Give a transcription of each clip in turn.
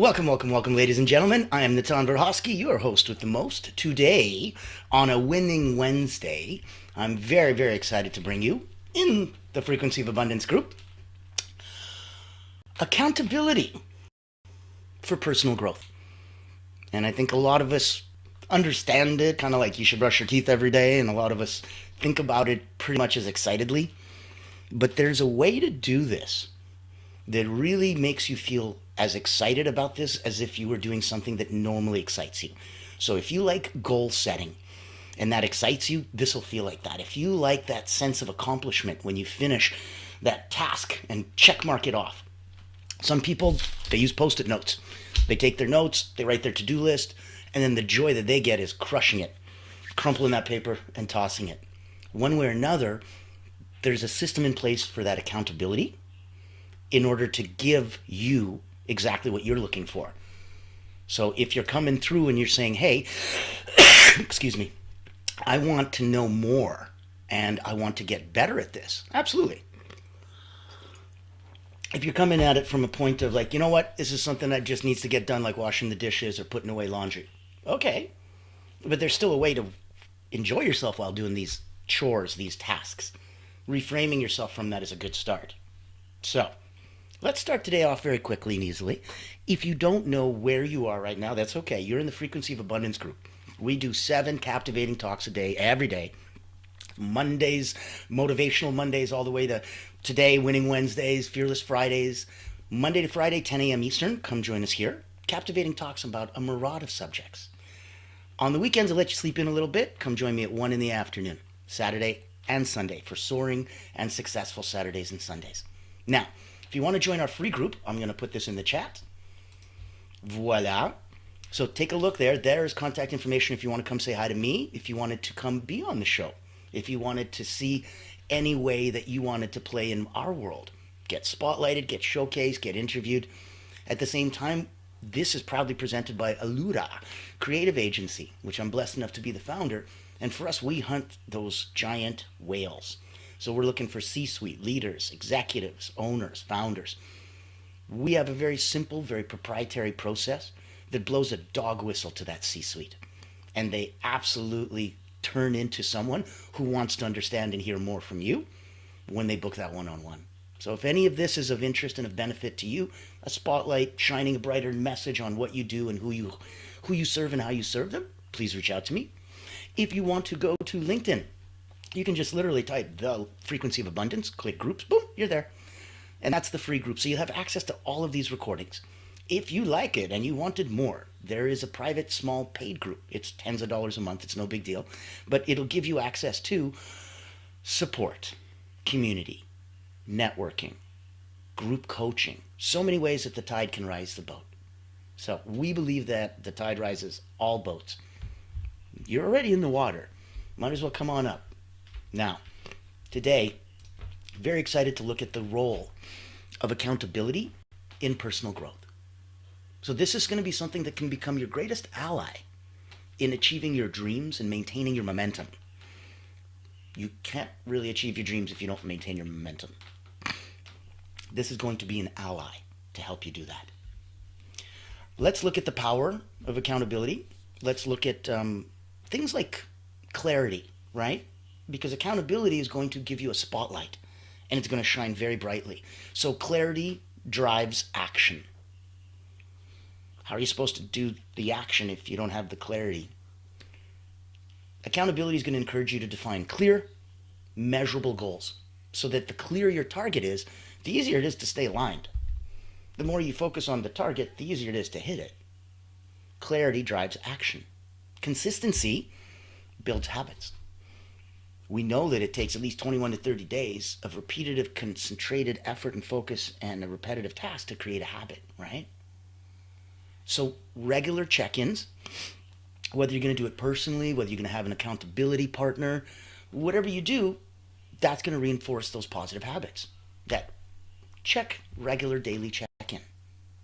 Welcome, ladies and gentlemen. I am 𝗤𝗏𝗏𝗀𝗏𝗏𝗀𝗏, your host with the most. Today, on a winning Wednesday, I'm very excited to bring you, in the Frequency of Abundance group, accountability for personal growth. And I think a lot of us understand it, kind of like you should brush your teeth every day, and a lot of us think about it pretty much as excitedly. But there's a way to do this that really makes you feel as excited about this as if you were doing something that normally excites you. So if you like goal setting and that excites you, this will feel like that. If you like that sense of accomplishment when you finish that task and check mark it off. Some people, they use post-it notes. They take their notes, they write their to-do list, and then the joy that they get is crushing it, crumpling that paper and tossing it. One way or another, there's a system in place for that accountability in order to give you exactly what you're looking for. So if you're coming through and you're saying, hey, excuse me, I want to know more and I want to get better at this, absolutely. If you're coming at it from a point of like, you know what, this is something that just needs to get done, like washing the dishes or putting away laundry, okay, but there's still a way to enjoy yourself while doing these chores, these tasks. Reframing yourself from that is a good start. So let's start today off very quickly and easily. If you don't know where you are right now, that's okay. You're in the Frequency of Abundance group. We do 7 captivating talks a day, every day. Mondays, motivational Mondays, all the way to today, winning Wednesdays, fearless Fridays. Monday to Friday, 10 a.m. Eastern. Come join us here. Captivating talks about a myriad of subjects. On the weekends, I'll let you sleep in a little bit. Come join me at 1 in the afternoon, Saturday and Sunday, for soaring and successful Saturdays and Sundays. Now, if you want to join our free group, I'm going to put this in the chat. Voila. So take a look there. There's contact information if you want to come say hi to me, if you wanted to come be on the show, if you wanted to see any way that you wanted to play in our world, get spotlighted, get showcased, get interviewed. At the same time, this is proudly presented by 𝗚𝗏𝗏𝗏𝗏 Creative Agency, which I'm blessed enough to be the founder. And for us, we hunt those giant whales. So we're looking for C-suite leaders, executives, owners, founders. We have a very simple, very proprietary process that blows a dog whistle to that C-suite. And they absolutely turn into someone who wants to understand and hear more from you when they book that one-on-one. So if any of this is of interest and of benefit to you, a spotlight, shining a brighter message on what you do and who you serve and how you serve them, please reach out to me. If you want to go to LinkedIn, you can just literally type the Frequency of Abundance, click groups, boom, you're there. And that's the free group. So you have access to all of these recordings. If you like it and you wanted more, there is a private, small, paid group. It's tens of dollars a month. It's no big deal. But it'll give you access to support, community, networking, group coaching. So many ways that the tide can rise the boat. So we believe that the tide rises all boats. You're already in the water. Might as well come on up. Now, today, very excited to look at the role of accountability in personal growth. So this is going to be something that can become your greatest ally in achieving your dreams and maintaining your momentum. You can't really achieve your dreams if you don't maintain your momentum. This is going to be an ally to help you do that. Let's look at the power of accountability. Let's look at things like clarity, right? Because accountability is going to give you a spotlight and it's going to shine very brightly. So clarity drives action. How are you supposed to do the action if you don't have the clarity? Accountability is going to encourage you to define clear, measurable goals so that the clearer your target is, the easier it is to stay aligned. The more you focus on the target, the easier it is to hit it. Clarity drives action. Consistency builds habits. We know that it takes at least 21 to 30 days of repetitive, concentrated effort and focus and a repetitive task to create a habit, right? So regular check-ins, whether you're going to do it personally, whether you're going to have an accountability partner, whatever you do, that's going to reinforce those positive habits. That check regular daily check-in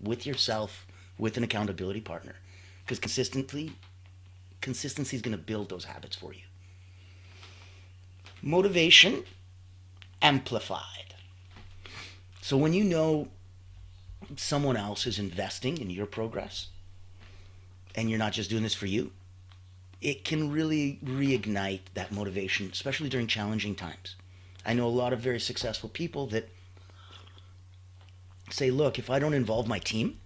with yourself, with an accountability partner. Because consistency is going to build those habits for you. Motivation amplified. So when you know someone else is investing in your progress and you're not just doing this for you, it can really reignite that motivation, especially during challenging times. I know a lot of very successful people that say, look, if I don't involve my team,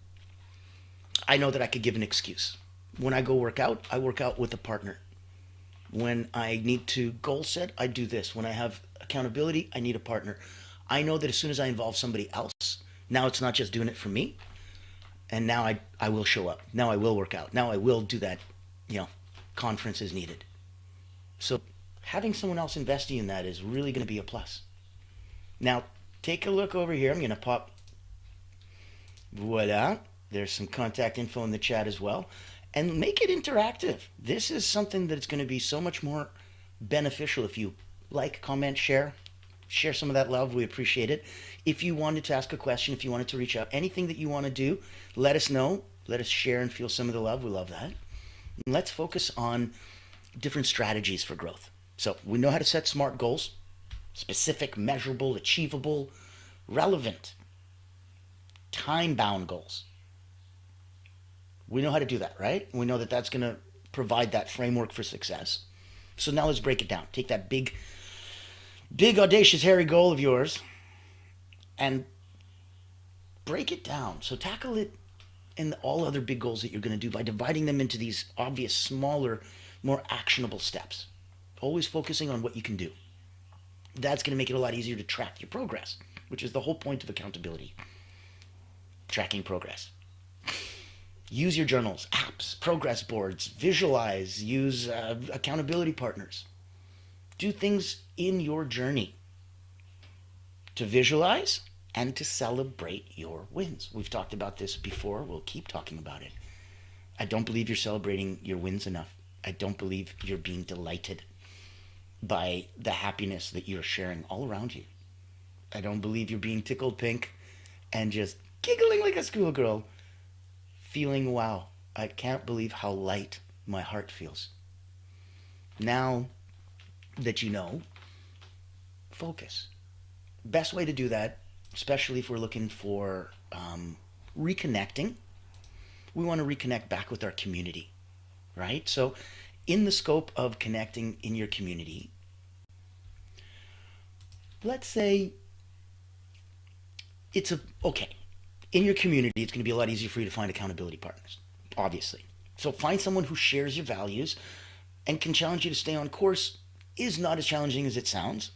I know that I could give an excuse. When I go work out, I work out with a partner. When I need to goal set, I do this. When I have accountability, I need a partner. I know that as soon as I involve somebody else, now it's not just doing it for me. And now I will show up. Now I will work out. Now I will do that, conference is needed. So having someone else investing in that is really going to be a plus. Now, take a look over here. I'm going to pop, voila. There's some contact info in the chat as well. And make it interactive. This is something that's going to be so much more beneficial if you like, comment, share some of that love. We appreciate it. If you wanted to ask a question, if you wanted to reach out, anything that you want to do, let us know. Let us share and feel some of the love. We love that. And let's focus on different strategies for growth. So we know how to set SMART goals: specific, measurable, achievable, relevant, time-bound goals. We know how to do that, right? We know that that's going to provide that framework for success. So now let's break it down. Take that big, audacious, hairy goal of yours and break it down. So tackle it in all other big goals that you're going to do by dividing them into these obvious, smaller, more actionable steps. Always focusing on what you can do. That's going to make it a lot easier to track your progress, which is the whole point of accountability. Tracking progress. Use your journals, apps, progress boards, visualize, use accountability partners. Do things in your journey to visualize and to celebrate your wins. We've talked about this before. We'll keep talking about it. I don't believe you're celebrating your wins enough. I don't believe you're being delighted by the happiness that you're sharing all around you. I don't believe you're being tickled pink and just giggling like a schoolgirl, feeling, wow, I can't believe how light my heart feels. Now that you know, focus. Best way to do that, especially if we're looking for reconnecting, we want to reconnect back with our community, right? So in the scope of connecting in your community, let's say in your community, it's going to be a lot easier for you to find accountability partners, obviously. So find someone who shares your values and can challenge you to stay on course. Is not as challenging as it sounds.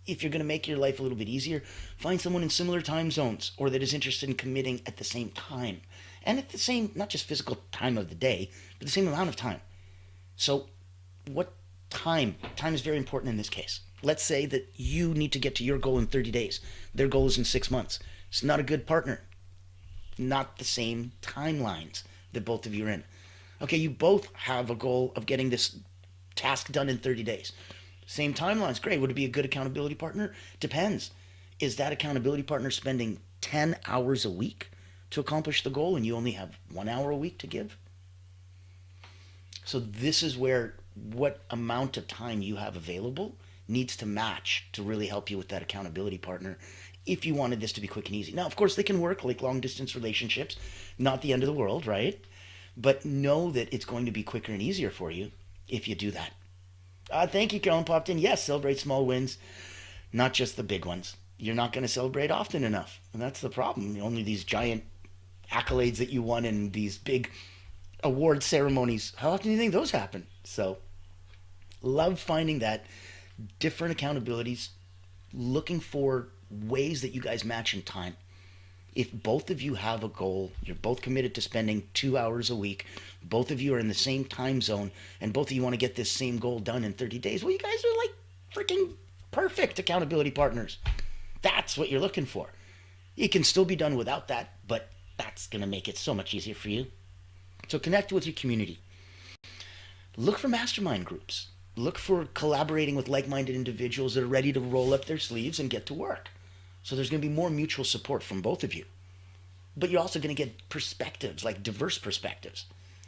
If you're going to make your life a little bit easier, find someone in similar time zones or that is interested in committing at the same time. And at the same, not just physical time of the day, but the same amount of time. So what time? Time is very important in this case. Let's say that you need to get to your goal in 30 days. Their goal is in 6 months. It's not a good partner. Not the same timelines that both of you are in. Okay, you both have a goal of getting this task done in 30 days. Same timelines, great. Would it be a good accountability partner? Depends. Is that accountability partner spending 10 hours a week to accomplish the goal and you only have 1 hour a week to give? So this is where what amount of time you have available needs to match to really help you with that accountability partner if you wanted this to be quick and easy. Now, of course, they can work like long distance relationships, not the end of the world, right? But know that it's going to be quicker and easier for you if you do that. Thank you, Carolyn popped in. Yes, celebrate small wins, not just the big ones. You're not going to celebrate often enough. And that's the problem. Only these giant accolades that you won in these big award ceremonies. How often do you think those happen? So love finding that different accountabilities, looking for ways that you guys match in time. If both of you have a goal, you're both committed to spending 2 hours a week, both of you are in the same time zone, and both of you want to get this same goal done in 30 days, well, you guys are like freaking perfect accountability partners. That's what you're looking for. It can still be done without that, but that's going to make it so much easier for you. So connect with your community. Look for mastermind groups. Look for collaborating with like-minded individuals that are ready to roll up their sleeves and get to work. So there's going to be more mutual support from both of you. But you're also going to get perspectives, like diverse perspectives,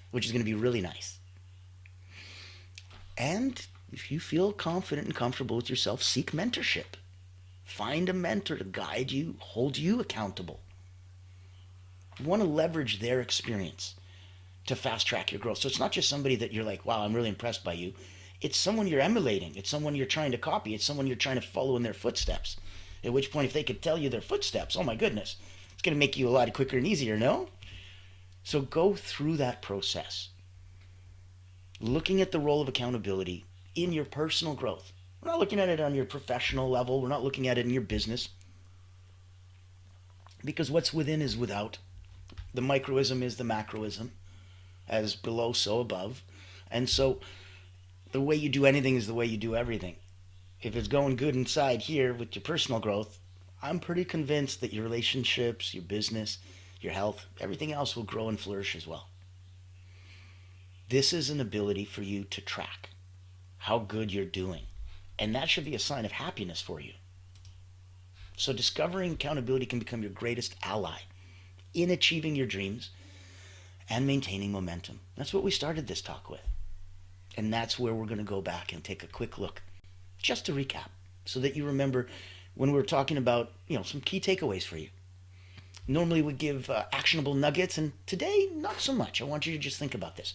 which is going to be really nice. And if you feel confident and comfortable with yourself, seek mentorship. Find a mentor to guide you, hold you accountable. You want to leverage their experience to fast track your growth. So it's not just somebody that you're like, wow, I'm really impressed by you. It's someone you're emulating. It's someone you're trying to copy. It's someone you're trying to follow in their footsteps. At which point, if they could tell you their footsteps, oh my goodness, it's going to make you a lot quicker and easier, no? So go through that process. Looking at the role of accountability in your personal growth. We're not looking at it on your professional level. We're not looking at it in your business. Because what's within is without. The microism is the macroism. As below, so above. And so the way you do anything is the way you do everything. If it's going good inside here with your personal growth, I'm pretty convinced that your relationships, your business, your health, everything else will grow and flourish as well. This is an ability for you to track how good you're doing. And that should be a sign of happiness for you. So discovering accountability can become your greatest ally in achieving your dreams and maintaining momentum. That's what we started this talk with. And that's where we're going to go back and take a quick look, just to recap, so that you remember when we were talking about, some key takeaways for you. Normally we give actionable nuggets, and today, not so much. I want you to just think about this.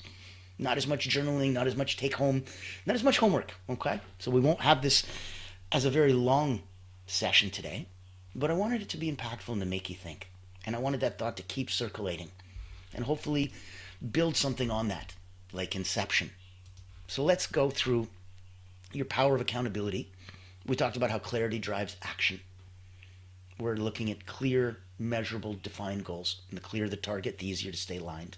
Not as much journaling, not as much take home, not as much homework, okay? So we won't have this as a very long session today, but I wanted it to be impactful and to make you think. And I wanted that thought to keep circulating and hopefully build something on that, like inception. So let's go through your power of accountability. We talked about how clarity drives action. We're looking at clear, measurable, defined goals. And the clearer the target, the easier to stay aligned.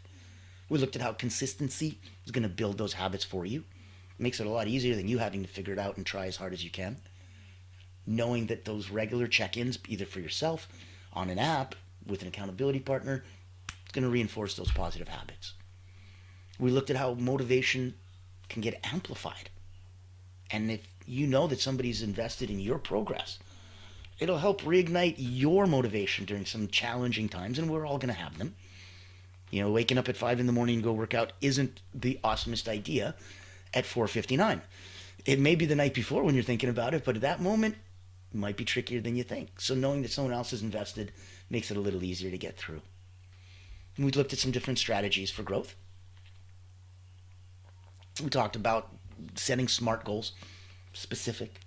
We looked at how consistency is going to build those habits for you. It makes it a lot easier than you having to figure it out and try as hard as you can. Knowing that those regular check-ins, either for yourself, on an app, with an accountability partner, it's going to reinforce those positive habits. We looked at how motivation can get amplified. And if you know that somebody's invested in your progress, it'll help reignite your motivation during some challenging times, and we're all going to have them. Waking up at 5 in the morning and go work out isn't the awesomest idea at 4:59. It may be the night before when you're thinking about it, but at that moment, it might be trickier than you think. So knowing that someone else is invested makes it a little easier to get through. And we looked at some different strategies for growth. We talked about setting SMART goals: specific,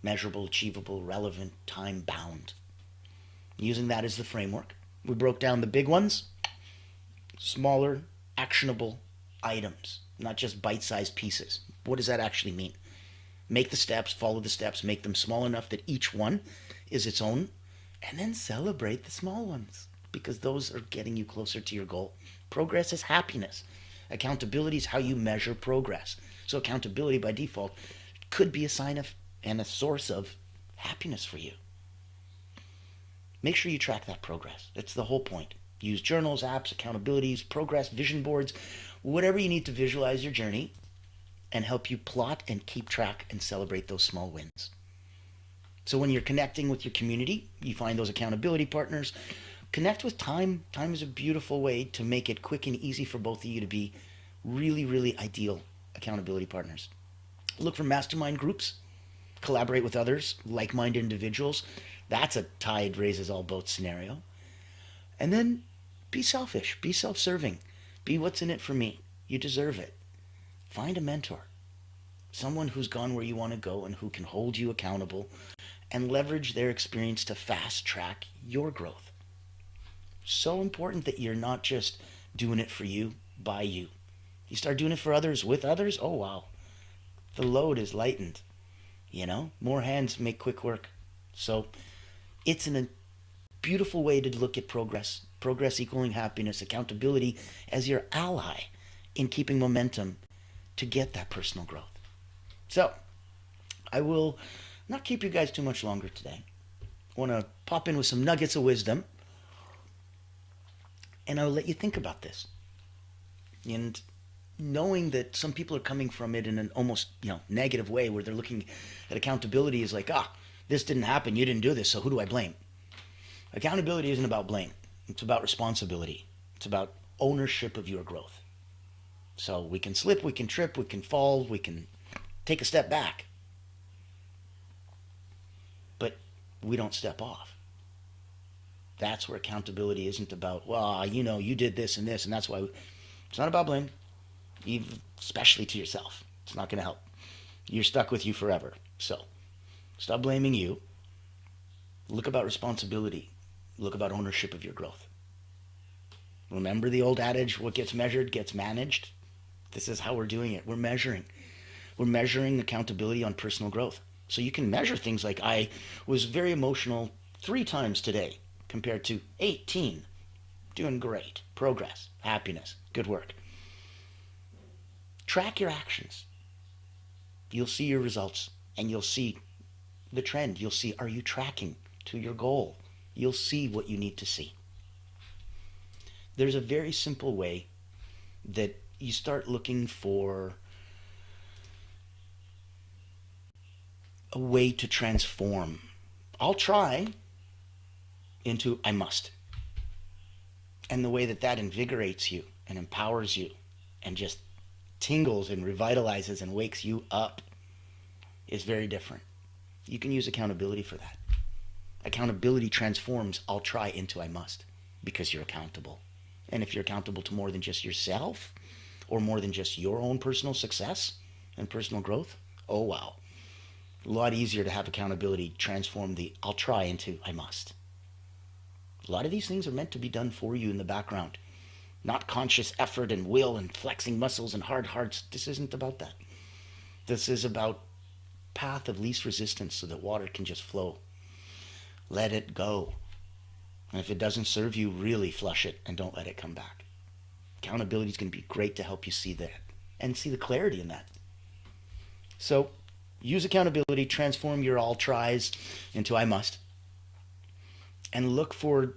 measurable, achievable, relevant, time-bound. Using that as the framework, we broke down the big ones, smaller, actionable items, not just bite-sized pieces. What does that actually mean? Make the steps, follow the steps, make them small enough that each one is its own, and then celebrate the small ones, because those are getting you closer to your goal. Progress is happiness. Accountability is how you measure progress. So accountability by default could be a sign of and a source of happiness for you. Make sure you track that progress. That's the whole point. Use journals, apps, accountabilities, progress, vision boards, whatever you need to visualize your journey and help you plot and keep track and celebrate those small wins. So when you're connecting with your community, you find those accountability partners. Connect with Time. Time is a beautiful way to make it quick and easy for both of you to be really, really ideal accountability partners. Look for mastermind groups. Collaborate with others, like-minded individuals. That's a tide raises all boats scenario. And then be selfish. Be self-serving. Be what's in it for me. You deserve it. Find a mentor. Someone who's gone where you want to go and who can hold you accountable and leverage their experience to fast-track your growth. So important that you're not just doing it for you, by you. You start doing it for others, with others, oh wow. The load is lightened. More hands make quick work. So it's a beautiful way to look at progress. Progress equaling happiness, accountability as your ally in keeping momentum to get that personal growth. So I will not keep you guys too much longer today. I want to pop in with some nuggets of wisdom, and I'll let you think about this. And knowing that some people are coming from it in an almost negative way, where they're looking at accountability as like, this didn't happen, you didn't do this, so who do I blame? Accountability isn't about blame. It's about responsibility. It's about ownership of your growth. So we can slip, we can trip, we can fall, we can take a step back, but we don't step off. That's where accountability isn't about, well, you did this and this, and that's why. It's not about blame, even, especially to yourself. It's not going to help. You're stuck with you forever. So stop blaming you. Look about responsibility. Look about ownership of your growth. Remember the old adage, what gets measured gets managed? This is how we're doing it. We're measuring. We're measuring accountability on personal growth. So you can measure things like, I was very emotional 3 times today compared to 18. Doing great. Progress, happiness, good work. Track your actions. You'll see your results, and you'll see the trend. You'll see, are you tracking to your goal? You'll see what you need to see. There's a very simple way that you start looking for a way to transform I'll try into I must. And the way that that invigorates you and empowers you and just tingles and revitalizes and wakes you up is very different. You can use accountability for that. Accountability transforms I'll try into I must, because you're accountable. And if you're accountable to more than just yourself or more than just your own personal success and personal growth, oh wow. A lot easier to have accountability transform the I'll try into I must. A lot of these things are meant to be done for you in the background. Not conscious effort and will and flexing muscles and hard hearts. This isn't about that. This is about path of least resistance so that water can just flow. Let it go. And if it doesn't serve you, really flush it and don't let it come back. Accountability is going to be great to help you see that and see the clarity in that. So use accountability, transform your all tries into I must, and look for,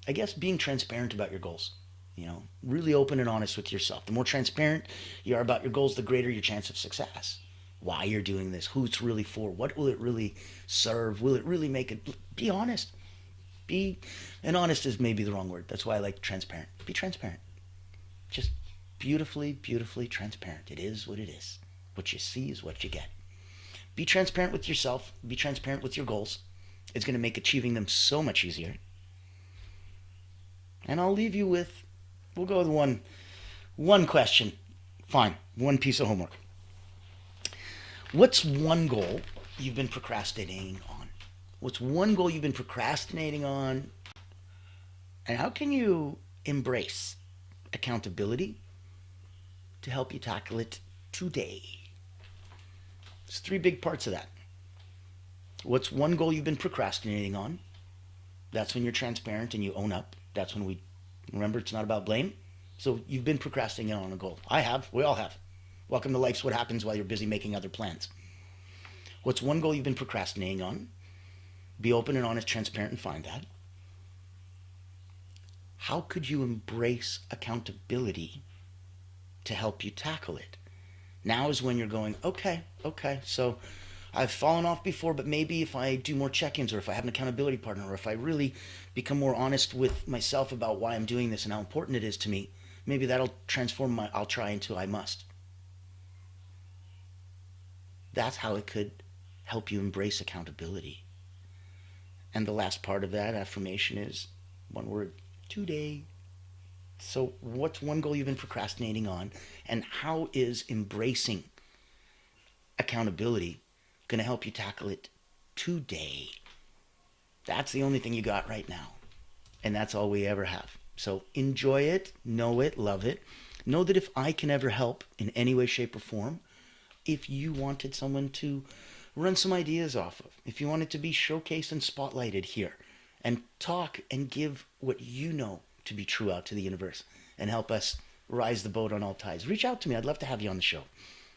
I guess, being transparent about your goals. You know, really open and honest with yourself. The more transparent you are about your goals, the greater your chance of success. Why you're doing this, who it's really for, what will it really serve, will it really make it? Be honest. And honest is maybe the wrong word. That's why I like transparent. Be transparent. Just beautifully, beautifully transparent. It is what it is. What you see is what you get. Be transparent with yourself. Be transparent with your goals. It's going to make achieving them so much easier. And I'll leave you with, we'll go with one question. Fine, one piece of homework. What's one goal you've been procrastinating on? What's one goal you've been procrastinating on? And how can you embrace accountability to help you tackle it today? There's 3 big parts of that. What's one goal you've been procrastinating on? That's when you're transparent and you own up. That's when remember, it's not about blame. So you've been procrastinating on a goal. I have. We all have. Welcome to Life's What Happens While You're Busy Making Other Plans. What's one goal you've been procrastinating on? Be open and honest, transparent, and find that. How could you embrace accountability to help you tackle it? Now is when you're going, okay, so I've fallen off before, but maybe if I do more check-ins, or if I have an accountability partner, or if I really become more honest with myself about why I'm doing this and how important it is to me, maybe that'll transform my I'll try into I must. That's how it could help you embrace accountability. And the last part of that affirmation is one word: today. So what's one goal you've been procrastinating on, and how is embracing accountability going to help you tackle it today? That's the only thing you got right now, and that's all we ever have. So enjoy it, know it, love it. Know that if I can ever help in any way, shape, or form, if you wanted someone to run some ideas off of, if you wanted to be showcased and spotlighted here and talk and give what you know to be true out to the universe and help us rise the boat on all tides, reach out to me. I'd love to have you on the show.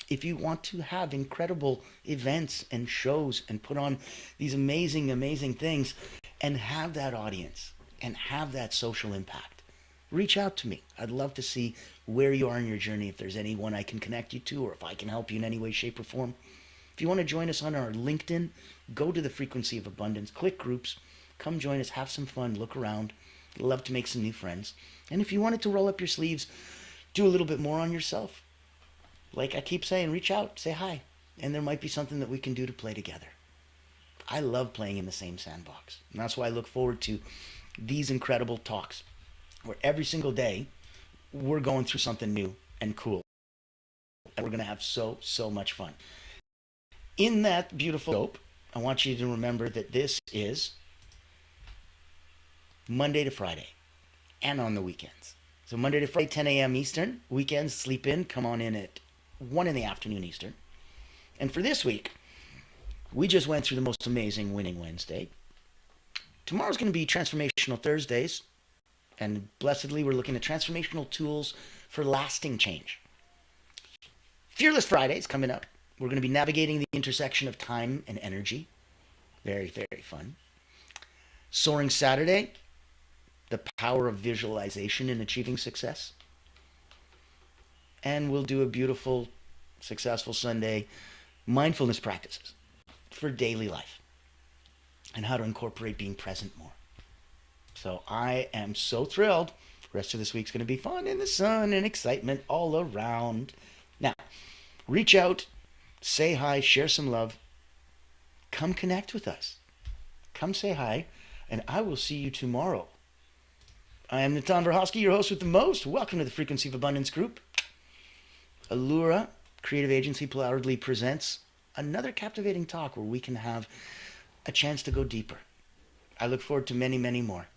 If you want to have incredible events and shows and put on these amazing, amazing things and have that audience and have that social impact, reach out to me. I'd love to see where you are in your journey, if there's anyone I can connect you to, or if I can help you in any way, shape, or form. If you want to join us on our LinkedIn, go to the Frequency of Abundance, click groups, come join us, have some fun, look around. I'd love to make some new friends. And if you wanted to roll up your sleeves, do a little bit more on yourself, like I keep saying, reach out, say hi, and there might be something that we can do to play together. I love playing in the same sandbox, and that's why I look forward to these incredible talks where every single day we're going through something new and cool. And we're going to have so much fun. In that beautiful scope, I want you to remember that this is Monday to Friday and on the weekends. So Monday to Friday, 10 a.m. Eastern. Weekends, sleep in. Come on in at 1 in the afternoon Eastern. And for this week, we just went through the most amazing Winning Wednesday. Tomorrow's going to be Transformational Thursdays. And blessedly, we're looking at transformational tools for lasting change. Fearless Fridays coming up. We're going to be navigating the intersection of time and energy. Very, very fun. Soaring Saturday, the power of visualization in achieving success. And we'll do a beautiful, successful Sunday, mindfulness practices for daily life and how to incorporate being present more. So I am so thrilled. The rest of this week's going to be fun in the sun and excitement all around. Now, reach out, say hi, share some love. Come connect with us. Come say hi, and I will see you tomorrow. I am 𝗤𝗏𝗏𝗂𝗏𝗂𝗏, your host with the most. Welcome to the Frequency of Abundance group. Allura Creative Agency proudly presents another captivating talk where we can have a chance to go deeper. I look forward to many, many more.